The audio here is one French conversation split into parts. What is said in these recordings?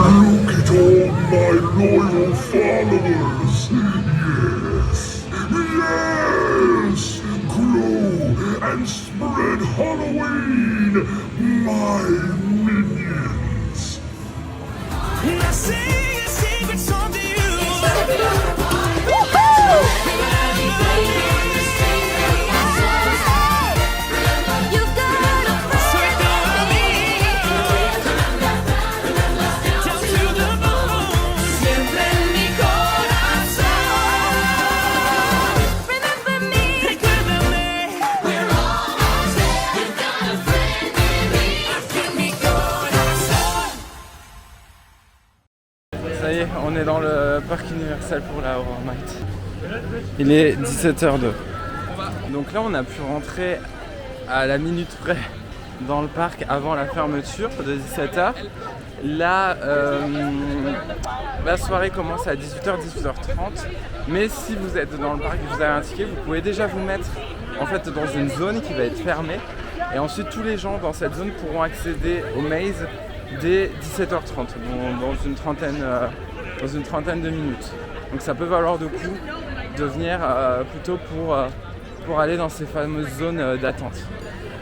Look at all my loyal followers. Yes, yes. Grow and spread Halloween, my minions. I sing a secret song to you. You've got a friend. Down to the bone. Siempre en mi corazón. Remember me. Recuérdame. We're almost there. You've got a friend in me. En mi corazón. Ça y est, on est dans le parc Universal pour la Horror Night. Il est 17h02. Donc là, on a pu rentrer à la minute près dans le parc avant la fermeture de 17h. Là, la soirée commence à 18h, 18h30. Mais si vous êtes dans le parc et que vous avez un ticket, vous pouvez déjà vous mettre en fait dans une zone qui va être fermée. Et ensuite, tous les gens dans cette zone pourront accéder au maze dès 17h30, dans une trentaine de minutes. Donc ça peut valoir le coup de venir plutôt pour aller dans ces fameuses zones d'attente.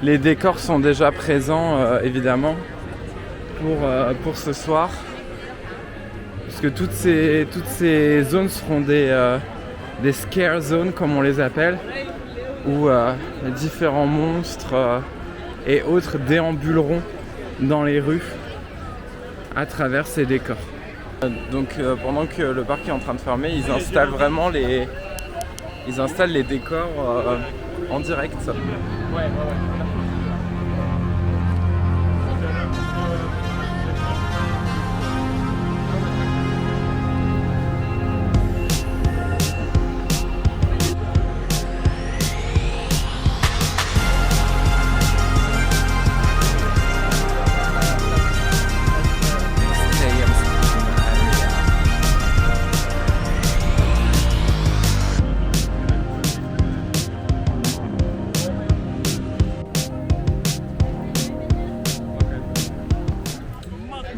Les décors sont déjà présents évidemment pour ce soir, puisque toutes ces zones seront des scare zones comme on les appelle, où différents monstres et autres déambuleront dans les rues à travers ces décors. Donc pendant que le parc est en train de fermer, ils installent vraiment les décors en direct. Ouais.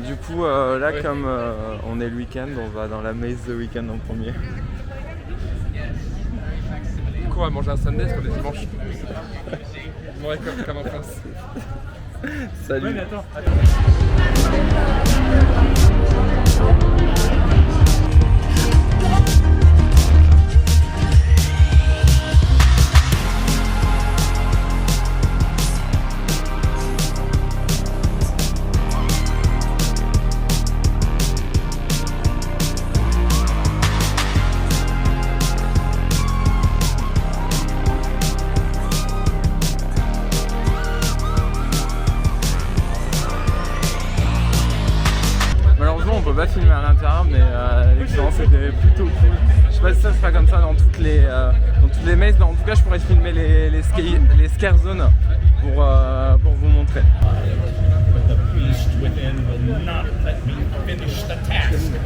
Du coup, là, comme on est le week-end, on va dans la maze The Weekend en premier. Du coup, on va manger un sundae parce qu'on est dimanche. Ouais, comme en France. Salut. Ouais, mais attends. On peut pas filmer à l'intérieur, mais l'expérience était plutôt cool. Je sais pas si ça sera comme ça dans toutes les mazes, mais en tout cas je pourrais filmer les scare zones pour vous montrer.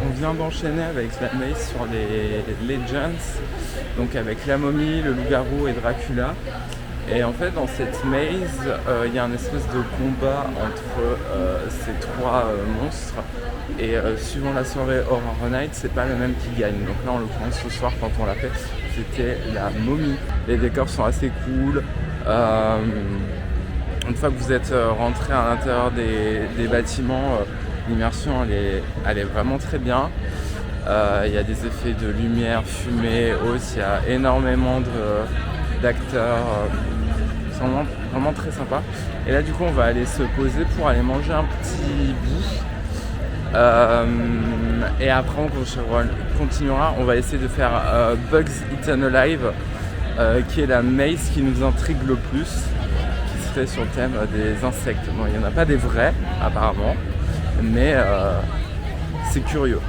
On vient d'enchaîner avec la maze sur les Legends, donc avec la momie, le loup-garou et Dracula. Et en fait dans cette maze, il y a un espèce de combat entre ces trois monstres. Et suivant la soirée Horror Night, c'est pas le même qui gagne. Donc là en l'occurrence ce soir quand on l'a fait, c'était la momie. Les décors sont assez cool. Une fois que vous êtes rentré à l'intérieur des bâtiments, l'immersion elle est vraiment très bien. Il y a des effets de lumière, fumée, hausse, il y a énormément d'acteurs. C'est vraiment très sympa. Et là du coup on va aller se poser pour aller manger un petit bout. Et après on continuera, on va essayer de faire Bugs Eaten Alive, qui est la maze qui nous intrigue le plus, qui serait sur le thème des insectes. Bon, il n'y en a pas des vrais apparemment, mais c'est curieux.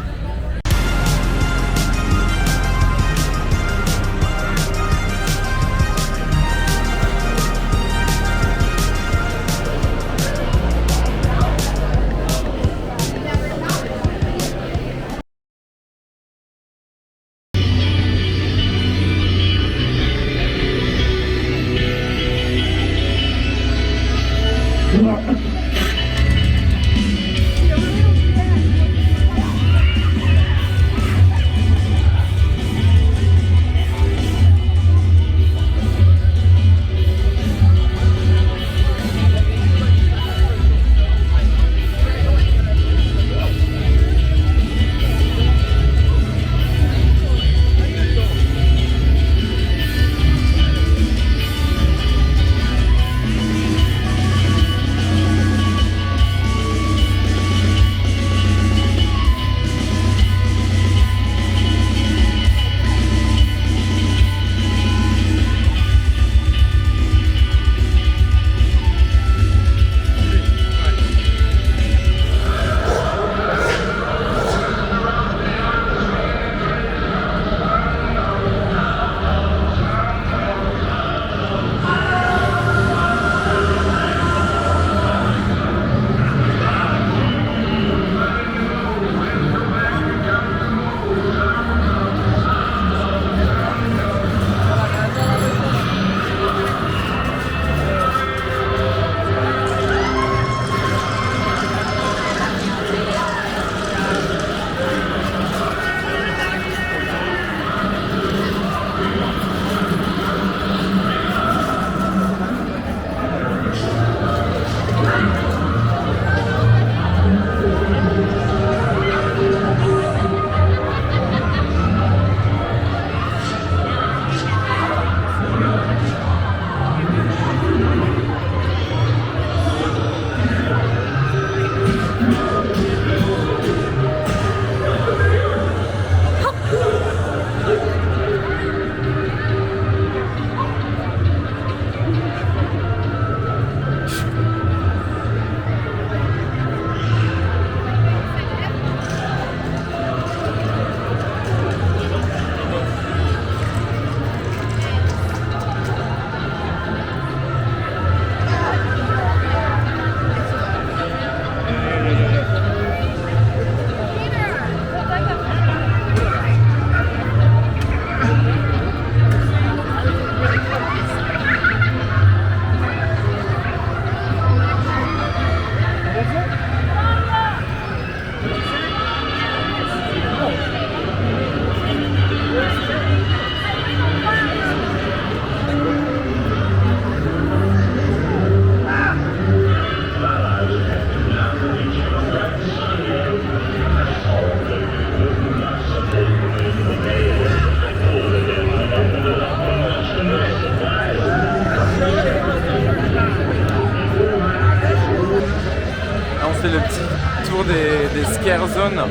scare zones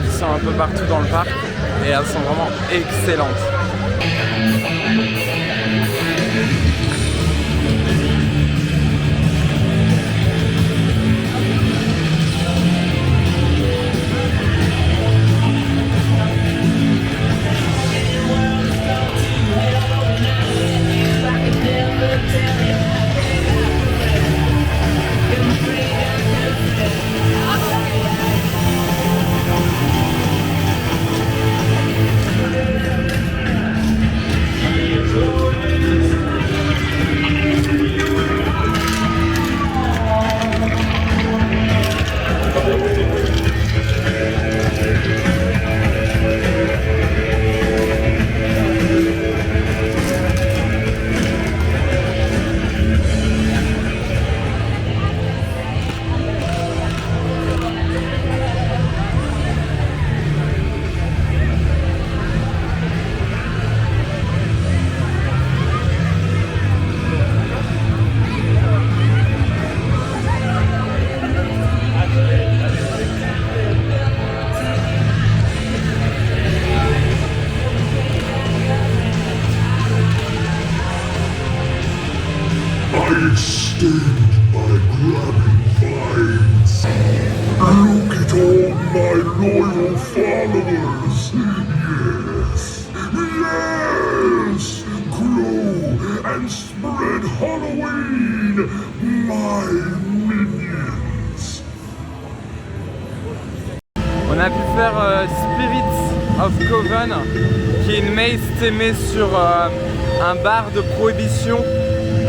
qui sont un peu partout dans le parc et elles sont vraiment excellentes. I extend my grabbing vines. Look at all my loyal followers. Yes, yes! Grow and spread Halloween, my minions. On a pu faire Spirits of Coven, qui est une maze thémée sur un bar de prohibition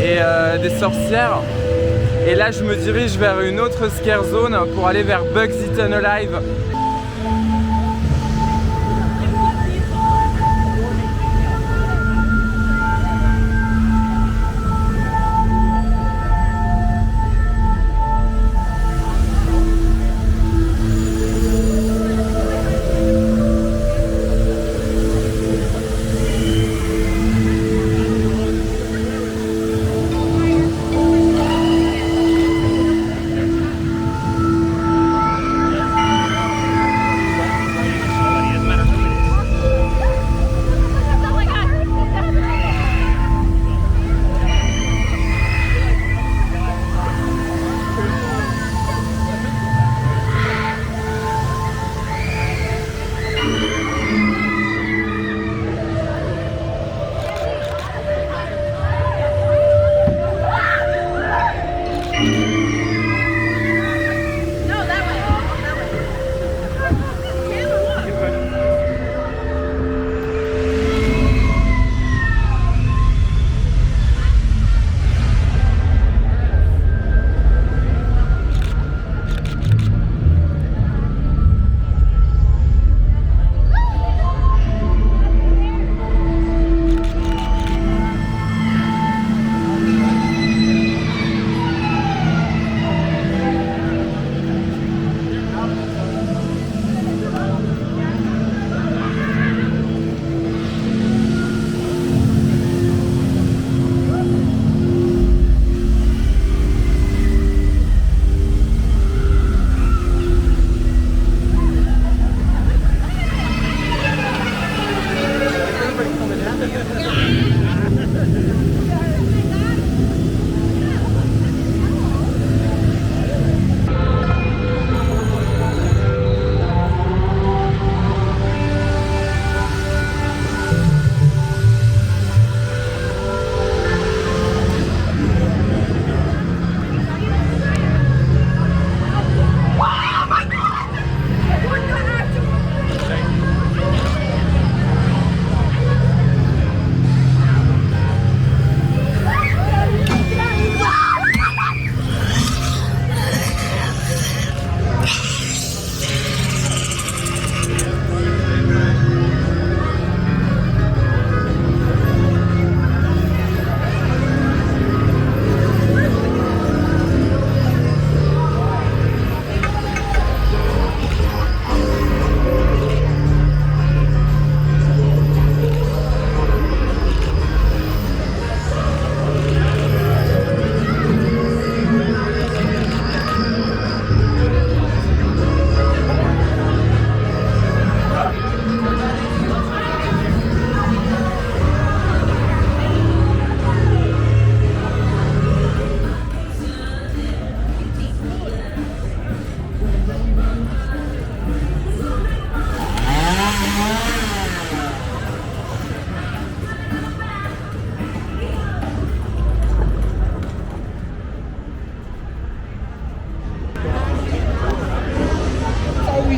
et des sorcières. Et là je me dirige vers une autre scare zone pour aller vers Bugs Eaten Alive.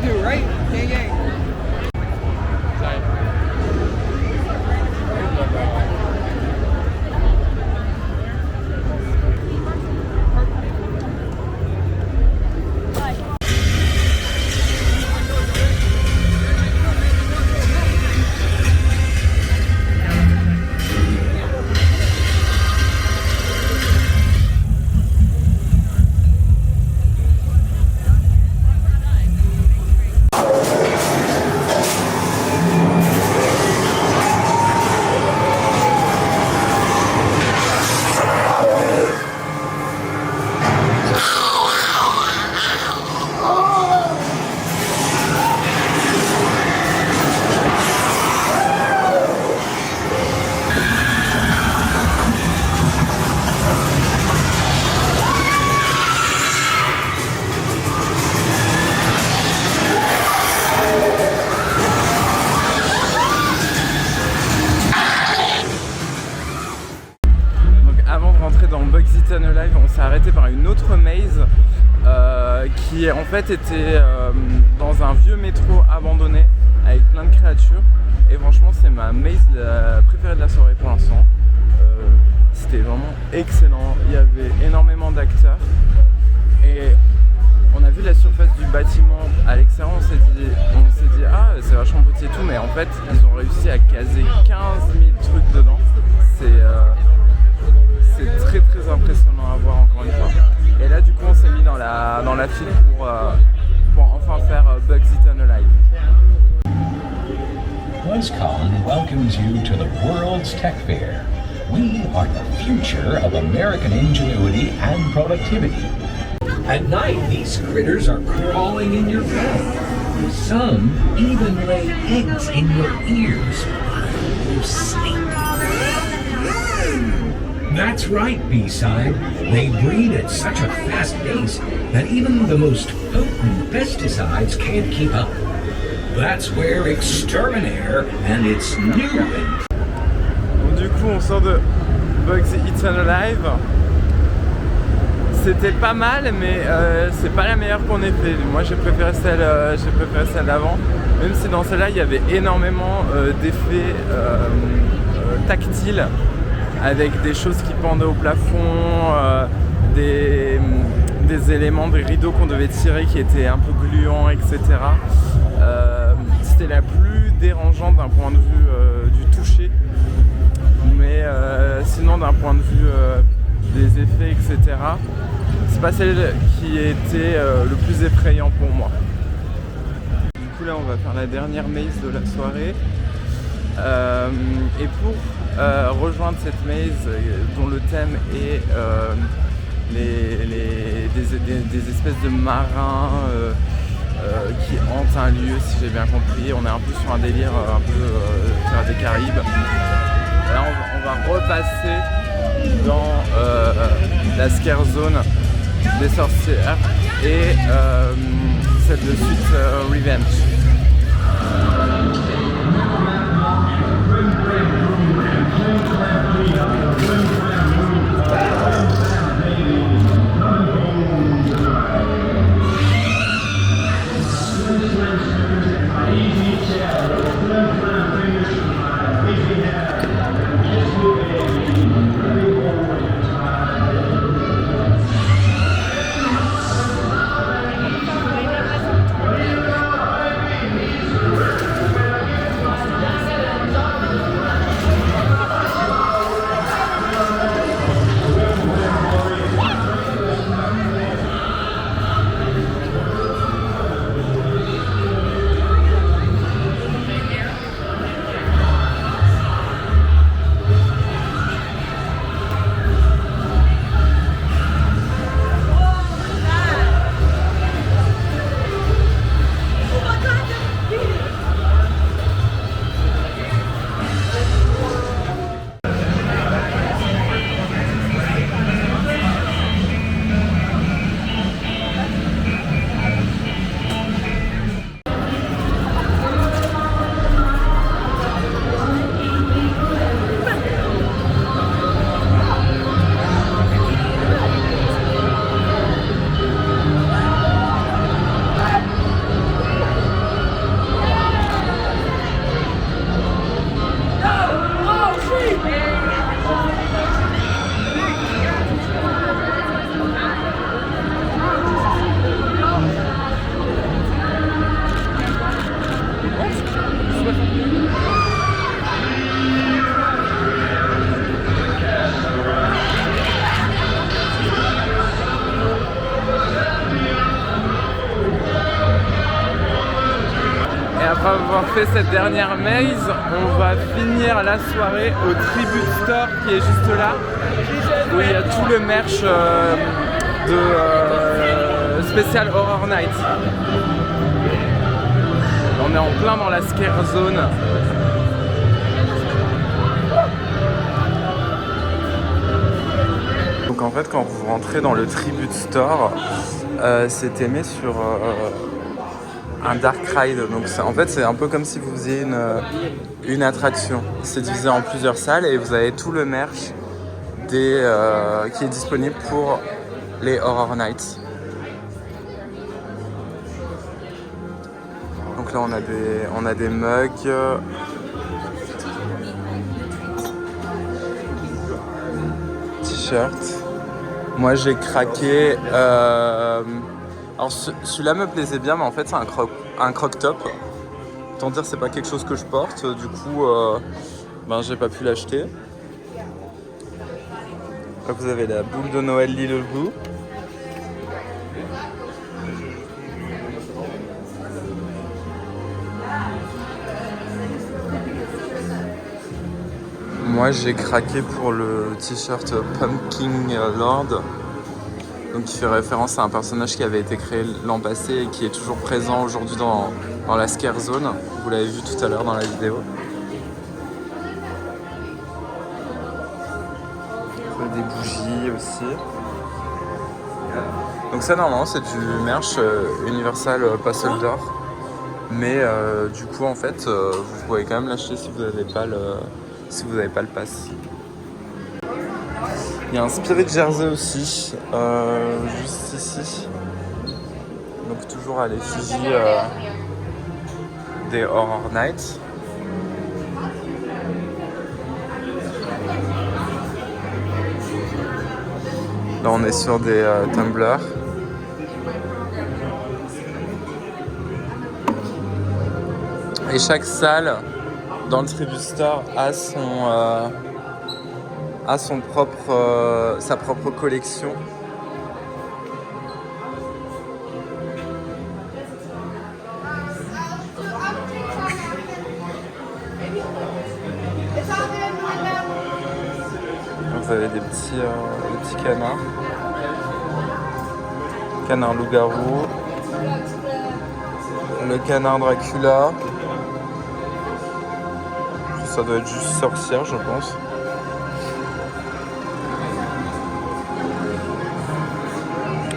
we do, right? Gang, gang. Avant de rentrer dans Bugs Eaten Alive, on s'est arrêté par une autre maze qui en fait était dans un vieux métro abandonné avec plein de créatures. Et franchement, c'est ma maze préférée de la soirée pour l'instant. C'était vraiment excellent. Il y avait énormément d'acteurs et on a vu la surface du bâtiment à l'extérieur. On s'est dit ah, c'est vachement petit et tout, mais en fait ils ont réussi à caser 15 000 trucs dedans. C'est très très impressionnant à voir encore une fois. Et là du coup on s'est mis dans la file pour enfin faire Bugs Eaten Alive. BuzzCon welcomes you to the world's tech fair. We are the future of American ingenuity and productivity. At night, these critters are crawling in your bed. Some even lay eggs in your ears while you sleep. That's right, B-side. They breed at such a fast pace that even the most potent pesticides can't keep up. That's where Exterminator and its new... Donc, du coup, on sort de Bugs Eaten Alive. C'était pas mal, mais c'est pas la meilleure qu'on ait fait. Moi, j'ai préféré celle d'avant. Même si dans celle-là, il y avait énormément d'effets tactiles, avec des choses qui pendaient au plafond, des éléments, des rideaux qu'on devait tirer qui étaient un peu gluants, etc. C'était la plus dérangeante d'un point de vue du toucher, mais sinon d'un point de vue des effets, etc. C'est pas celle qui était le plus effrayant pour moi. Du coup là on va faire la dernière maze de la soirée. Et pour rejoindre cette maze dont le thème est des espèces de marins qui hantent un lieu, si j'ai bien compris. On est un peu sur un délire un peu Pirates des Caraïbes. Là on va repasser dans la scare zone des sorcières et celle de suite Revenge. après avoir fait cette dernière maze, on va finir la soirée au Tribute Store qui est juste là, où il y a tout le merch de spécial Horror Night. On est en plein dans la scare zone. Donc en fait quand vous rentrez dans le Tribute Store, c'est aimé sur un dark ride. Donc en fait c'est un peu comme si vous faisiez une attraction. C'est divisé en plusieurs salles et vous avez tout le merch qui est disponible pour les Horror Nights. Donc là on a des mugs. T-shirts. Moi j'ai craqué. Alors celui-là me plaisait bien, mais en fait c'est un croc top. Autant dire c'est pas quelque chose que je porte. Du coup, j'ai pas pu l'acheter. Là vous avez la boule de Noël Little Boo. Moi j'ai craqué pour le t-shirt Pumpkin Lord, donc qui fait référence à un personnage qui avait été créé l'an passé et qui est toujours présent aujourd'hui dans la scare zone. Vous l'avez vu tout à l'heure dans la vidéo. Des bougies aussi. Donc ça normalement c'est du merch Universal Puzzle d'or, mais du coup en fait vous pouvez quand même l'acheter si vous n'avez pas le pass. Il y a un Spirit Jersey aussi, juste ici. Donc toujours à l'effigie des Horror Nights. Là on est sur des tumblers. Et chaque salle dans le Tribute Store a sa propre collection. Vous avez des petits canards. Canard loup-garou. Le canard Dracula. Ça doit être juste sorcière, je pense.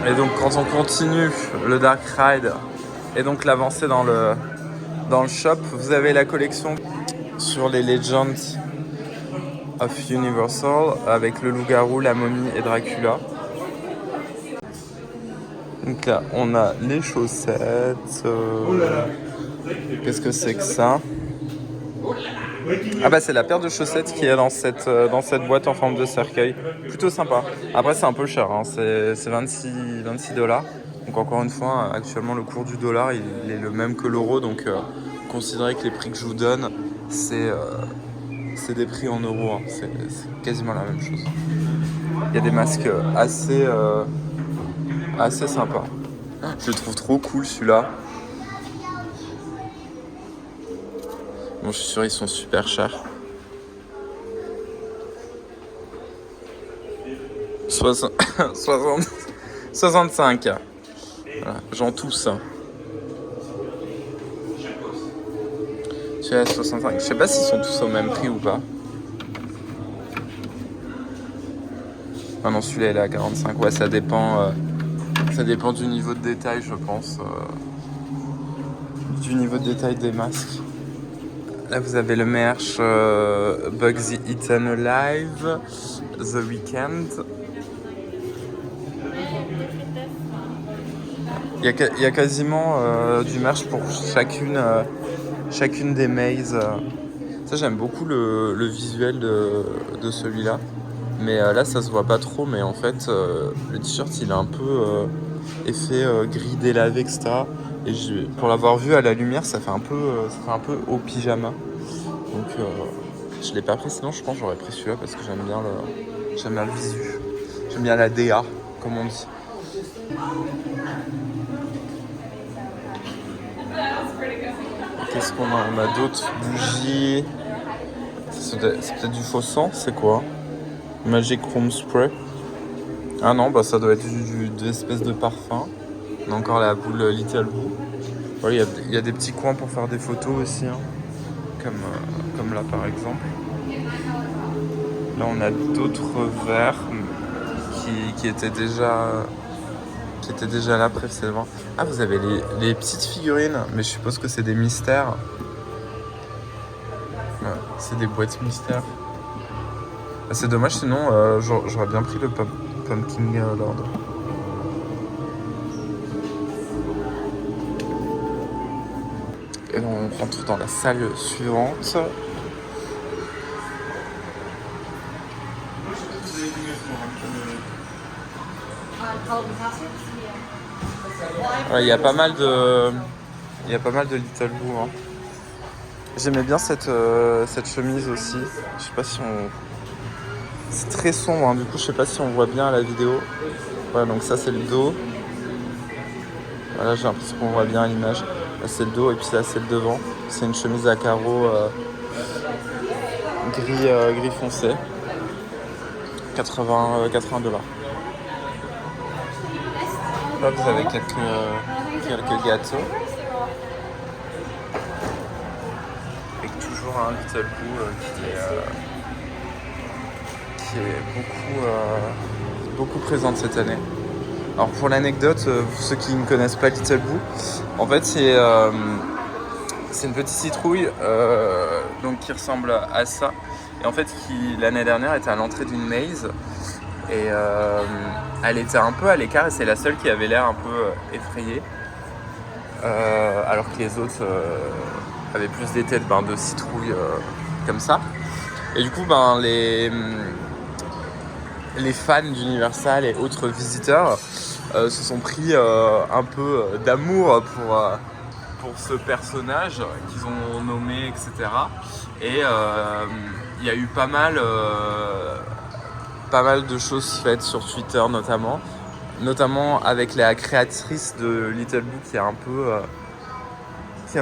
Et donc quand on continue le Dark Ride et donc l'avancée dans le shop, vous avez la collection sur les Legends of Universal avec le loup-garou, la momie et Dracula. Donc là on a les chaussettes. Qu'est-ce que c'est que ça? Ah bah c'est la paire de chaussettes qui est dans cette boîte en forme de cercueil. Plutôt sympa. Après c'est un peu cher, hein. C'est 26$. Donc encore une fois, actuellement le cours du dollar il est le même que l'euro. Donc considérez que les prix que je vous donne, c'est des prix en euros. Hein. C'est quasiment la même chose. Il y a des masques assez sympas. Je le trouve trop cool celui-là. Bon, je suis sûr ils sont super chers. 65. Voilà, j'en tousse. Je suis à 65. Je sais pas s'ils sont tous au même prix ou pas. Ah non, celui-là il est à 45. Ouais, ça dépend du niveau de détail, je pense. Du niveau de détail des masques. Là vous avez le merch Bugsy Eaten Alive, The Weeknd. Il y a quasiment du merch pour chacune des mazes. Ça j'aime beaucoup le visuel de celui-là. Mais là ça se voit pas trop, mais en fait le t-shirt il a un peu effet gris délavé, etc. Et pour l'avoir vu à la lumière, ça fait un peu au pyjama. Donc je l'ai pas pris, sinon je pense que j'aurais pris celui-là parce que j'aime bien le visu. J'aime bien la DA, comme on dit. Ok, Qu'est-ce qu'on a? On a d'autres bougies. C'est peut-être du faux sang, c'est quoi? Magic Room Spray. Ah non, bah ça doit être des espèces de parfum. On a encore la boule Little Boo. Il y a des petits coins pour faire des photos aussi, hein. Comme là par exemple. Là on a d'autres verres qui étaient déjà là précédemment. Ah, vous avez les petites figurines, mais je suppose que c'est des mystères. Ouais, c'est des boîtes mystères. Ah, c'est dommage, sinon j'aurais bien pris le Pumpkin Lord. Et là, on rentre dans la salle suivante. Il y a pas mal de Little Boo, hein. J'aimais bien cette chemise aussi. Je sais pas si on... C'est très sombre, hein. Du coup je sais pas si on voit bien à la vidéo. Voilà, donc ça c'est le dos. Voilà, j'ai l'impression qu'on voit bien à l'image. Là c'est le dos et puis là c'est le devant. C'est une chemise à carreaux gris foncé. 80$. Là vous avez quelques gâteaux. Avec toujours un Little Boo qui est beaucoup présente cette année. Alors pour l'anecdote, pour ceux qui ne connaissent pas Little Boo, en fait c'est une petite citrouille donc qui ressemble à ça. Et en fait qui l'année dernière était à l'entrée d'une maze. Et elle était un peu à l'écart et c'est la seule qui avait l'air un peu effrayée. Alors que les autres avaient plus des têtes de citrouilles comme ça. Et du coup les fans d'Universal et autres visiteurs se sont pris un peu d'amour pour ce personnage qu'ils ont nommé, etc. Et il y a eu pas mal de choses faites sur Twitter notamment avec la créatrice de Little Boo qui a un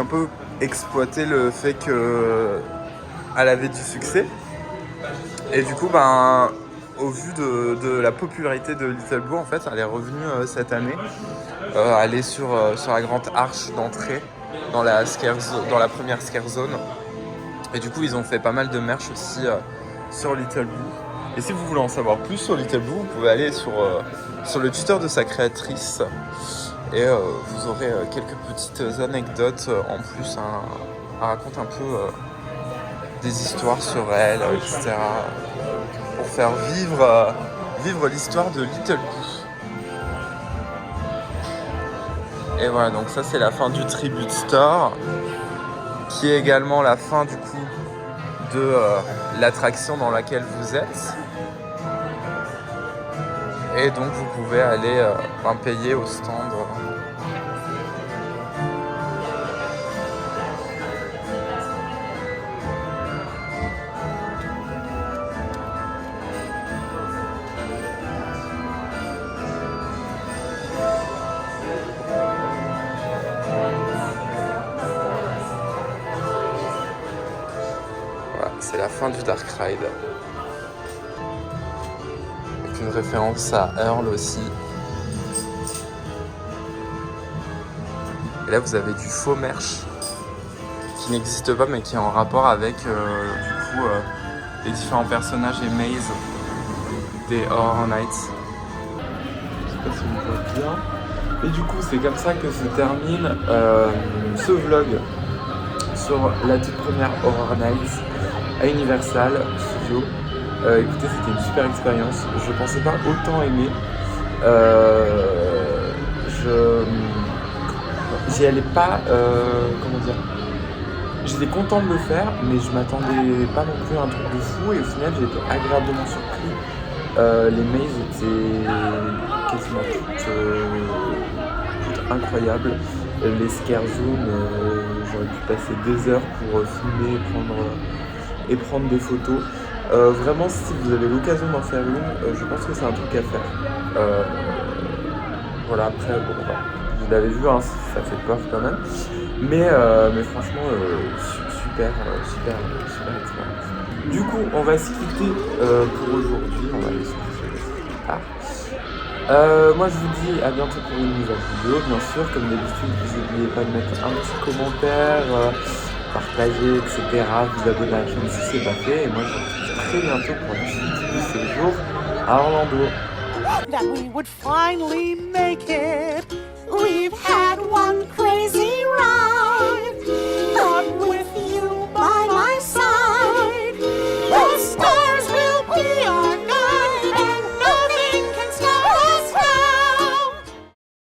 peu exploité le fait qu'elle avait du succès. Et du coup au vu de la popularité de Little Boo, en fait elle est revenue cette année. Elle est sur la grande arche d'entrée dans la première scare zone. Et du coup ils ont fait pas mal de merch aussi sur Little Boo. Et si vous voulez en savoir plus sur Little Boo, vous pouvez aller sur le Twitter de sa créatrice et vous aurez quelques petites anecdotes en plus. Elle raconte un peu des histoires sur elle, etc. pour faire vivre l'histoire de Little Boo. Et voilà, donc ça c'est la fin du Tribute Store, qui est également la fin du coup de l'attraction dans laquelle vous êtes. Et donc vous pouvez aller payer au stand. Voilà, c'est la fin du Dark Ride. Une référence à Earl aussi. Et là vous avez du faux merch qui n'existe pas mais qui est en rapport avec les différents personnages et mazes des Horror Nights. Je sais pas si on voit bien. Et du coup c'est comme ça que se termine ce vlog sur la toute première Horror Nights à Universal Studios. Écoutez, c'était une super expérience. Je pensais pas autant aimer. J'y allais pas. Comment dire ? J'étais content de le faire, mais je m'attendais pas non plus à un truc de fou. Et au final, j'ai été agréablement surpris. Les mazes étaient quasiment toutes incroyables. Les scare zones, j'aurais pu passer des heures pour filmer et prendre des photos. Vraiment, si vous avez l'occasion d'en faire une, je pense que c'est un truc à faire. Voilà, après, bon, vous l'avez vu, hein, ça fait peur quand même. Mais franchement, super expérience. Du coup, on va se quitter pour aujourd'hui. On va aller se coucher plus tard. Moi je vous dis à bientôt pour une nouvelle vidéo, bien sûr, comme d'habitude, n'oubliez pas de mettre un petit commentaire, partager, etc. Vous abonner à la chaîne si c'est pas fait. Et moi je vous retrouve très bientôt pour la suite du séjour à Orlando. That we would finally make it. We've had one crazy ride.